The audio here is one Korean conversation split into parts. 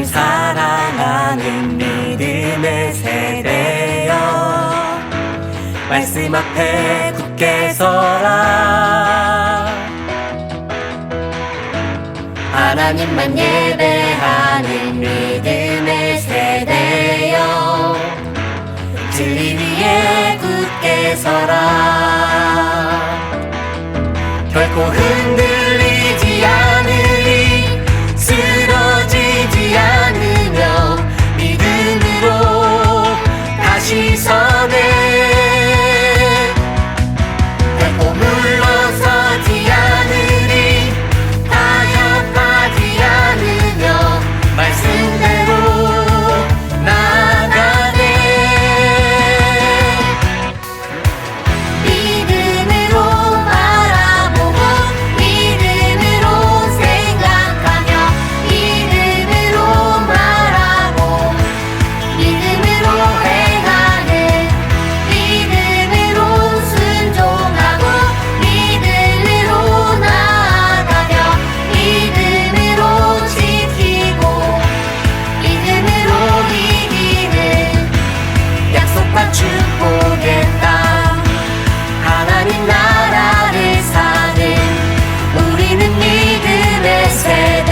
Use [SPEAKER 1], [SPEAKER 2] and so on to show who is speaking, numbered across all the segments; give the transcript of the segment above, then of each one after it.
[SPEAKER 1] 하나님을 사랑하는 믿음의 세대여, 말씀 앞에 굳게 서라. 하나님만 예배하는 믿음의 세대여, 진리 위에 굳게 서라. 결코 흔들리지 않으리, 쓰러지지 않으며 믿음으로 다시 서네. 결코 물러서지 않으리, 타협하지 않으며 말씀대로 나아가네. 믿음으로 바라보고 믿음으로 생각하며 믿음으로 말하고 믿음으로 행하는, 믿음으로 순종하고 믿음으로 나아가며 믿음으로 지키고 믿음으로 이기는 약속과 축복의 땅, 하나님 나라를 사는 우리는 믿음의 세대.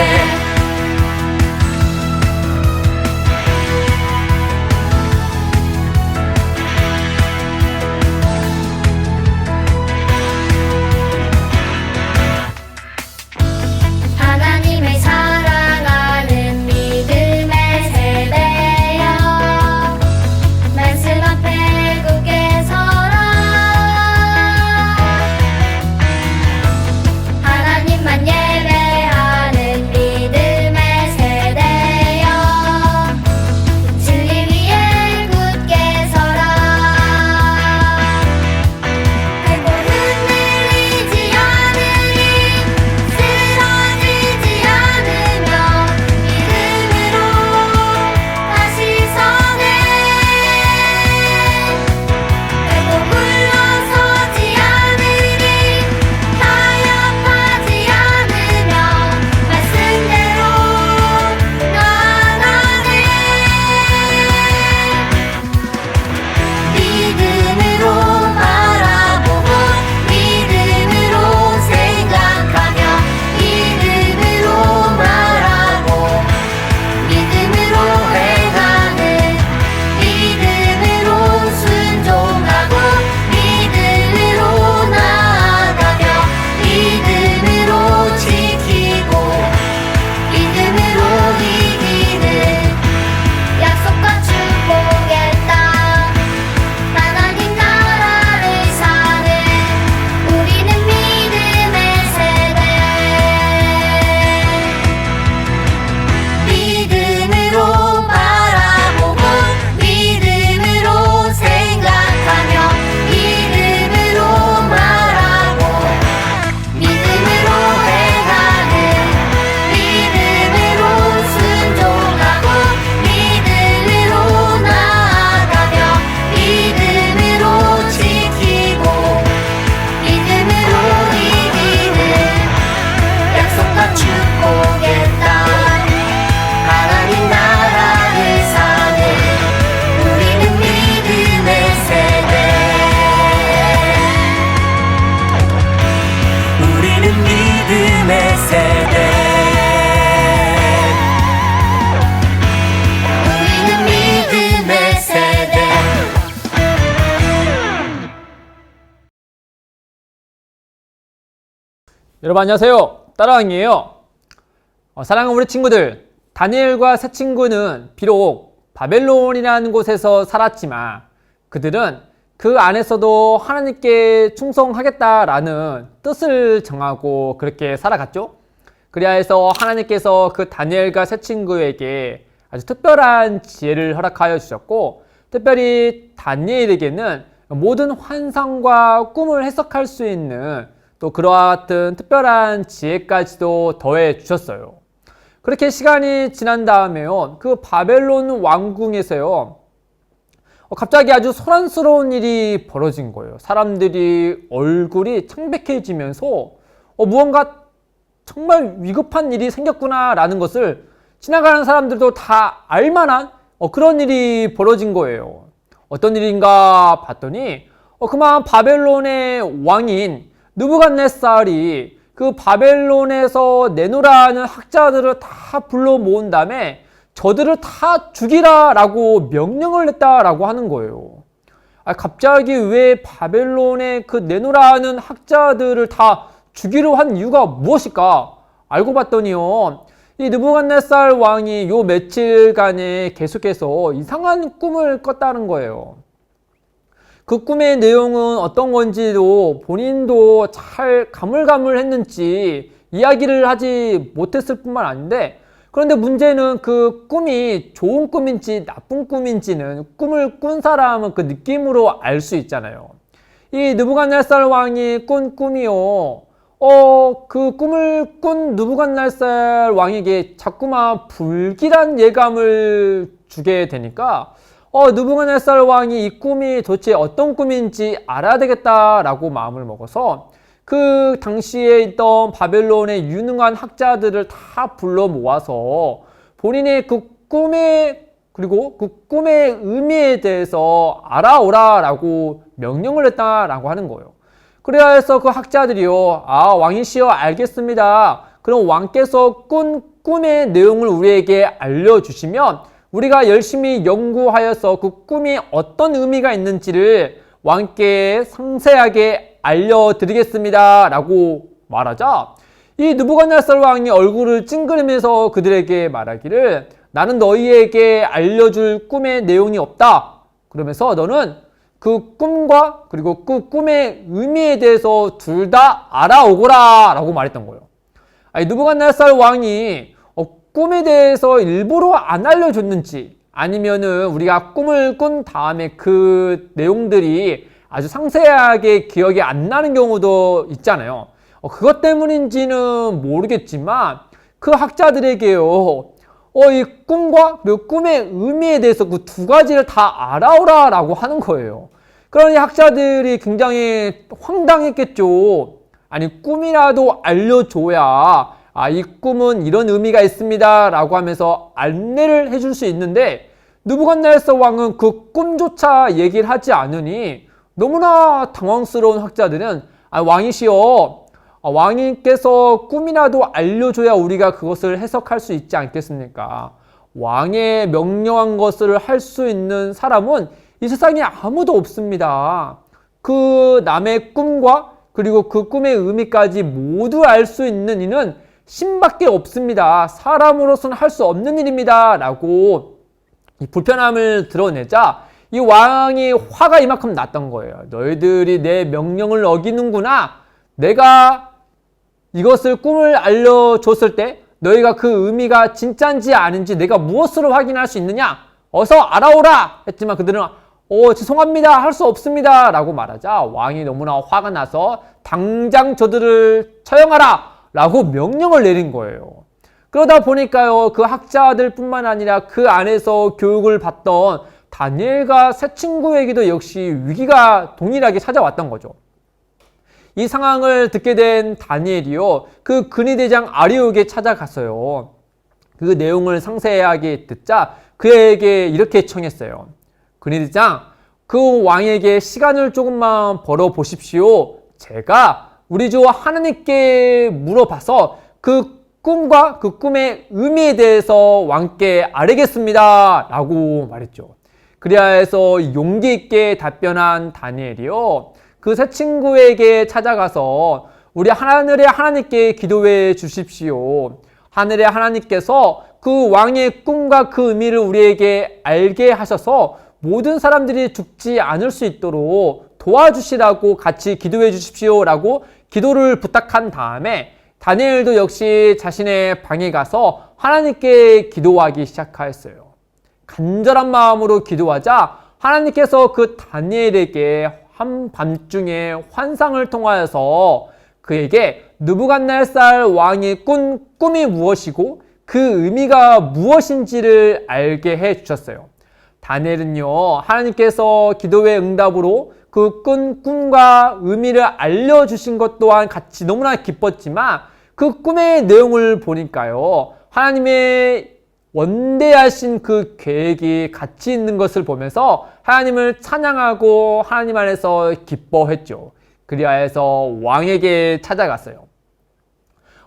[SPEAKER 1] 하나님을 사랑하는 믿음의 세대여, 말씀 앞에 굳게 서라. 하나님만 예배하는 믿음의 세대여, 진리 위에 굳게 서라. 결코 흔들리지 않으리, 쓰러지지 않으며 믿음으로 다시 서네. 결코 물러서지 않으리, 타협하지 않으며 말씀대로 나아가네. 믿음으로 바라보고 믿음으로 생각하며 믿음으로 말하고 믿음으로 행하는, 믿음으로 순종하고 믿음으로 나아가며 믿음으로 지키고 믿음으로 이기는 약속과 축복의 땅, 하나님 나라를 사는 우리는 믿음의 세대. 믿음으로 바라보고 믿음으로 생각하며 믿음으로 말하고 믿음으로 행하는, 믿음으로 순종하고 믿음으로 나아가며 믿음으로 지키고 믿음으로 이기는 약속과 축복의 땅, 하나님 나라를 사는 우리는 믿음의 세대. 우리는 믿음의 세대. 우리는 믿음의 세대.
[SPEAKER 2] 여러분 안녕하세요. 따라왕이에요. 사랑하는 우리 친구들, 다니엘과 세 친구는 비록 바벨론이라는 곳에서 살았지만 그들은 그 안에서도 하나님께 충성하겠다라는 뜻을 정하고 그렇게 살아갔죠. 그리하 해서 하나님께서 그 다니엘과 세 친구에게 아주 특별한 지혜를 허락하여 주셨고, 특별히 다니엘에게는 모든 환상과 꿈을 해석할 수 있는 또 그와 같은 특별한 지혜까지도 더해 주셨어요. 그렇게 시간이 지난 다음에요, 그 바벨론 왕궁에서요 갑자기 아주 소란스러운 일이 벌어진 거예요. 사람들이 얼굴이 창백해지면서 무언가 정말 위급한 일이 생겼구나 라는 것을 지나가는 사람들도 다 알만한 그런 일이 벌어진 거예요. 어떤 일인가 봤더니 그만 바벨론의 왕인 느부갓네살이 그 바벨론에서 내놓으라는 학자들을 다 불러 모은 다음에 저들을 다 죽이라라고 명령을 냈다라고 하는 거예요. 갑자기 왜 바벨론에 그 내놓으라는 학자들을 다 죽이려 한 이유가 무엇일까? 알고 봤더니요, 이 느부갓네살 왕이 요 며칠간에 계속해서 이상한 꿈을 꿨다는 거예요. 그 꿈의 내용은 어떤 건지도 본인도 잘 가물가물했는지 이야기를 하지 못했을 뿐만 아닌데, 그런데 문제는 그 꿈이 좋은 꿈인지 나쁜 꿈인지는 꿈을 꾼 사람은 그 느낌으로 알 수 있잖아요. 이 느부갓네살 왕이 꾼 꿈이요, 그 꿈을 꾼 느부갓네살 왕에게 자꾸만 불길한 예감을 주게 되니까 느부갓네살 왕이 이 꿈이 도대체 어떤 꿈인지 알아야 되겠다라고 마음을 먹어서 그 당시에 있던 바벨론의 유능한 학자들을 다 불러 모아서 본인의 그 꿈의 그리고 그 꿈의 의미에 대해서 알아오라라고 명령을 했다라고 하는 거예요. 그래야 해서 그 학자들이요, 왕이시여 알겠습니다. 그럼 왕께서 꾼 꿈의 내용을 우리에게 알려주시면 우리가 열심히 연구하여서 그 꿈이 어떤 의미가 있는지를 왕께 상세하게 알려드리겠습니다 라고 말하자, 이 느부갓네살 왕이 얼굴을 찡그리면서 그들에게 말하기를, 나는 너희에게 알려줄 꿈의 내용이 없다. 그러면서 너는 그 꿈과 그리고 그 꿈의 의미에 대해서 둘 다 알아오거라 라고 말했던 거예요. 느부갓네살 왕이 꿈에 대해서 일부러 안 알려줬는지, 아니면은 우리가 꿈을 꾼 다음에 그 내용들이 아주 상세하게 기억이 안 나는 경우도 있잖아요. 그것 때문인지는 모르겠지만 그 학자들에게요, 이 꿈과 그리고 꿈의 의미에 대해서 그 두 가지를 다 알아오라 라고 하는 거예요. 그러니 학자들이 굉장히 황당했겠죠. 아니, 꿈이라도 알려줘야 이 꿈은 이런 의미가 있습니다 라고 하면서 안내를 해줄 수 있는데, 느부갓네살 왕은 그 꿈조차 얘기를 하지 않으니 너무나 당황스러운 학자들은, 왕이시여, 왕님께서 꿈이라도 알려줘야 우리가 그것을 해석할 수 있지 않겠습니까? 왕의 명령한 것을 할 수 있는 사람은 이 세상에 아무도 없습니다. 그 남의 꿈과 그리고 그 꿈의 의미까지 모두 알 수 있는 이는 신밖에 없습니다. 사람으로서는 할 수 없는 일입니다 라고 이 불편함을 드러내자 이 왕이 화가 이만큼 났던 거예요. 너희들이 내 명령을 어기는구나. 내가 이것을 꿈을 알려줬을 때 너희가 그 의미가 진짜인지 아닌지 내가 무엇으로 확인할 수 있느냐? 어서 알아오라! 했지만 그들은 죄송합니다. 할 수 없습니다. 라고 말하자 왕이 너무나 화가 나서 당장 저들을 처형하라! 라고 명령을 내린 거예요. 그러다 보니까요, 그 학자들 뿐만 아니라 그 안에서 교육을 받던 다니엘과 세 친구에게도 역시 위기가 동일하게 찾아왔던 거죠. 이 상황을 듣게 된 다니엘이요, 그 근위대장 아리옥에 찾아갔어요. 그 내용을 상세하게 듣자 그에게 이렇게 청했어요. 근위대장, 그 왕에게 시간을 조금만 벌어 보십시오. 제가 우리 주 하나님께 물어봐서 그 꿈과 그 꿈의 의미에 대해서 왕께 알리겠습니다 라고 말했죠. 그래야 해서 용기 있게 답변한 다니엘이요, 그 세 친구에게 찾아가서 우리 하늘의 하나님께 기도해 주십시오. 하늘의 하나님께서 그 왕의 꿈과 그 의미를 우리에게 알게 하셔서 모든 사람들이 죽지 않을 수 있도록 도와주시라고 같이 기도해 주십시오 라고 기도를 부탁한 다음에 다니엘도 역시 자신의 방에 가서 하나님께 기도하기 시작하였어요. 간절한 마음으로 기도하자 하나님께서 그 다니엘에게 한밤중에 환상을 통하여서 그에게 느부갓네살 왕이 꾼 꿈이 무엇이고 그 의미가 무엇인지를 알게 해 주셨어요. 다니엘은요, 하나님께서 기도의 응답으로 그 꾼 꿈과 의미를 알려주신 것 또한 같이 너무나 기뻤지만 그 꿈의 내용을 보니까요, 하나님의 원대하신 그 계획이 같이 있는 것을 보면서 하나님을 찬양하고 하나님 안에서 기뻐했죠. 그리하여서 왕에게 찾아갔어요.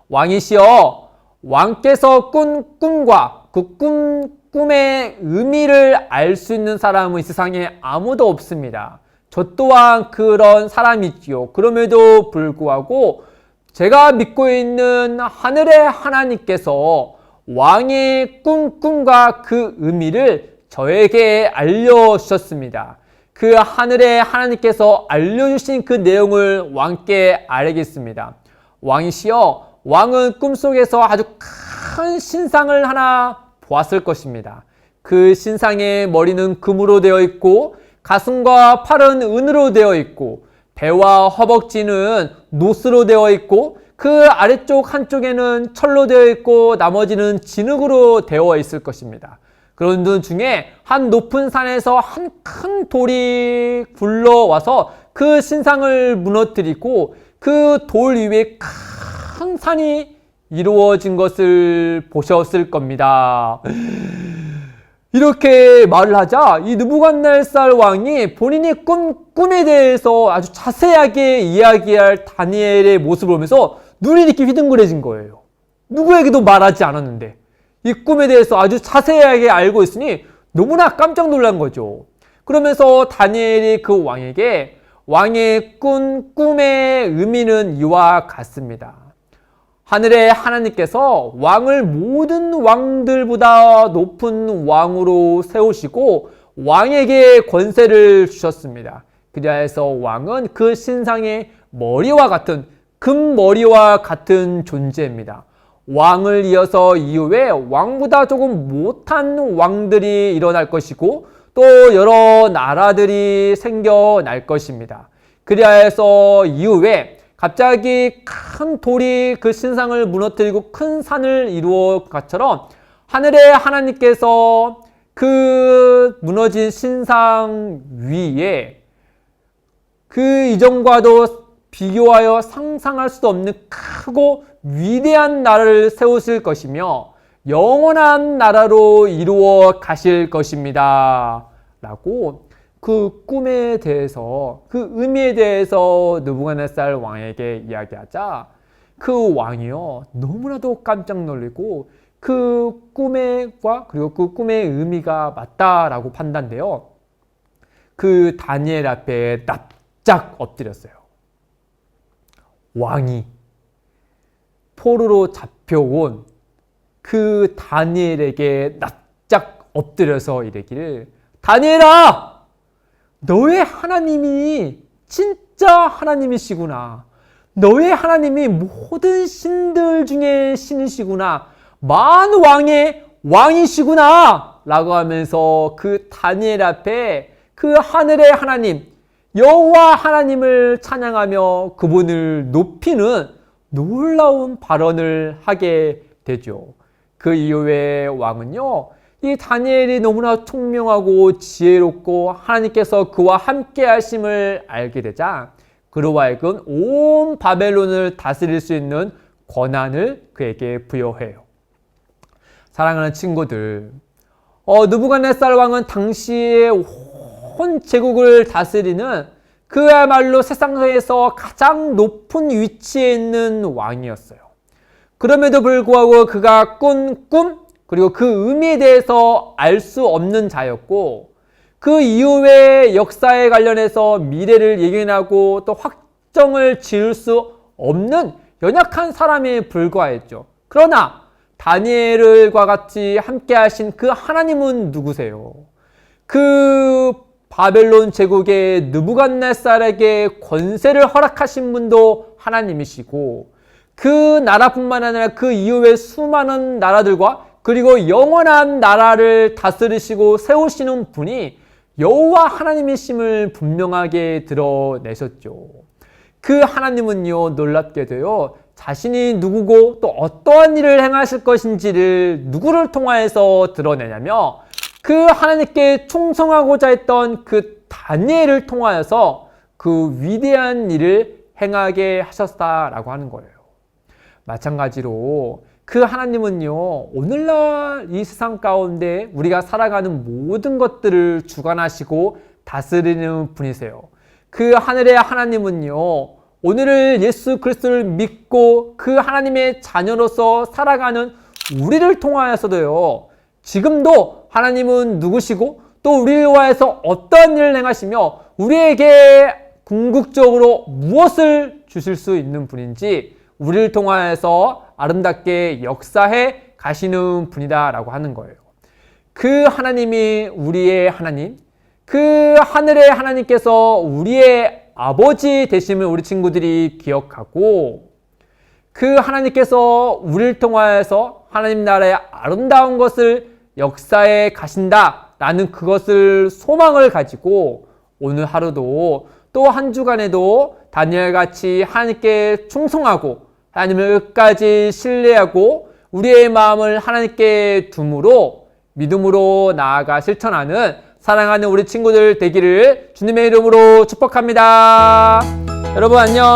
[SPEAKER 2] 왕이시여, 왕께서 꾼 꿈과 그 꿈의 의미를 알 수 있는 사람은 이 세상에 아무도 없습니다. 저 또한 그런 사람이지요. 그럼에도 불구하고 제가 믿고 있는 하늘의 하나님께서 왕의 꿈과 그 의미를 저에게 알려주셨습니다. 그 하늘의 하나님께서 알려주신 그 내용을 왕께 알리겠습니다. 왕이시여, 왕은 꿈속에서 아주 큰 신상을 하나 보았을 것입니다. 그 신상의 머리는 금으로 되어 있고 가슴과 팔은 은으로 되어 있고 배와 허벅지는 노스로 되어 있고 그 아래쪽 한쪽에는 철로 되어 있고 나머지는 진흙으로 되어 있을 것입니다. 그런 들 중에 한 높은 산에서 한 큰 돌이 굴러와서 그 신상을 무너뜨리고 그 돌 위에 큰 산이 이루어진 것을 보셨을 겁니다. 이렇게 말을 하자 이 느부갓네살 왕이 본인이 꿈에 대해서 아주 자세하게 이야기할 다니엘의 모습을 보면서 눈이 이렇게 휘둥그레진 거예요. 누구에게도 말하지 않았는데 이 꿈에 대해서 아주 자세하게 알고 있으니 너무나 깜짝 놀란 거죠. 그러면서 다니엘이 그 왕에게 왕의 꿈의 의미는 이와 같습니다. 하늘의 하나님께서 왕을 모든 왕들보다 높은 왕으로 세우시고 왕에게 권세를 주셨습니다. 그리하여서 왕은 그 신상의 머리와 같은 금머리와 같은 존재입니다. 왕을 이어서 이후에 왕보다 조금 못한 왕들이 일어날 것이고 또 여러 나라들이 생겨날 것입니다. 그리하여서 이후에 갑자기 큰 돌이 그 신상을 무너뜨리고 큰 산을 이루어 것처럼 하늘의 하나님께서 그 무너진 신상 위에 그 이전과도 비교하여 상상할 수도 없는 크고 위대한 나라를 세우실 것이며 영원한 나라로 이루어 가실 것입니다. 라고 그 꿈에 대해서 그 의미에 대해서 느부갓네살 왕에게 이야기하자 그 왕이요 너무나도 깜짝 놀리고 그 꿈과 그리고 그 꿈의 의미가 맞다라고 판단돼요. 그 다니엘 앞에 납작 엎드렸어요. 왕이 포로로 잡혀온 그 다니엘에게 납작 엎드려서 이르기를 다니엘아! 너의 하나님이 진짜 하나님이시구나. 너의 하나님이 모든 신들 중에 신이시구나. 만왕의 왕이시구나. 라고 하면서 그 다니엘 앞에 그 하늘의 하나님 여호와 하나님을 찬양하며 그분을 높이는 놀라운 발언을 하게 되죠. 그 이후에 왕은요 이 다니엘이 너무나 총명하고 지혜롭고 하나님께서 그와 함께 하심을 알게 되자 그로 하여금 온 바벨론을 다스릴 수 있는 권한을 그에게 부여해요. 사랑하는 친구들, 느부갓네살 왕은 당시에 온 제국을 다스리는 그야말로 세상에서 가장 높은 위치에 있는 왕이었어요. 그럼에도 불구하고 그가 꾼 꿈, 그리고 그 의미에 대해서 알 수 없는 자였고 그 이후의 역사에 관련해서 미래를 예견하고 또 확정을 지을 수 없는 연약한 사람에 불과했죠. 그러나 다니엘과 같이 함께 하신 그 하나님은 누구세요? 그 바벨론 제국의 느부갓네살에게 권세를 허락하신 분도 하나님이시고 그 나라뿐만 아니라 그 이후의 수많은 나라들과 그리고 영원한 나라를 다스리시고 세우시는 분이 여호와 하나님이심을 분명하게 드러내셨죠. 그 하나님은요 놀랍게도요 자신이 누구고 또 어떠한 일을 행하실 것인지를 누구를 통하여서 드러내냐며 그 하나님께 충성하고자 했던 그 다니엘을 통하여서 그 위대한 일을 행하게 하셨다라고 하는 거예요. 마찬가지로 그 하나님은요, 오늘날 이 세상 가운데 우리가 살아가는 모든 것들을 주관하시고 다스리는 분이세요. 그 하늘의 하나님은요, 오늘을 예수 그리스도를 믿고 그 하나님의 자녀로서 살아가는 우리를 통하여서도요, 지금도 하나님은 누구시고 또 우리를 위하여서 어떤 일을 행하시며 우리에게 궁극적으로 무엇을 주실 수 있는 분인지 우리를 통하여서 아름답게 역사해 가시는 분이다라고 하는 거예요. 그 하나님이 우리의 하나님, 그 하늘의 하나님께서 우리의 아버지 되심을 우리 친구들이 기억하고, 그 하나님께서 우리를 통하여서 하나님 나라의 아름다운 것을 역사해 가신다라는 그것을 소망을 가지고 오늘 하루도 또 한 주간에도 다니엘같이 하나님께 충성하고 하나님을 끝까지 신뢰하고 우리의 마음을 하나님께 둠으로 믿음으로 나아가 실천하는 사랑하는 우리 친구들 되기를 주님의 이름으로 축복합니다. 여러분 안녕.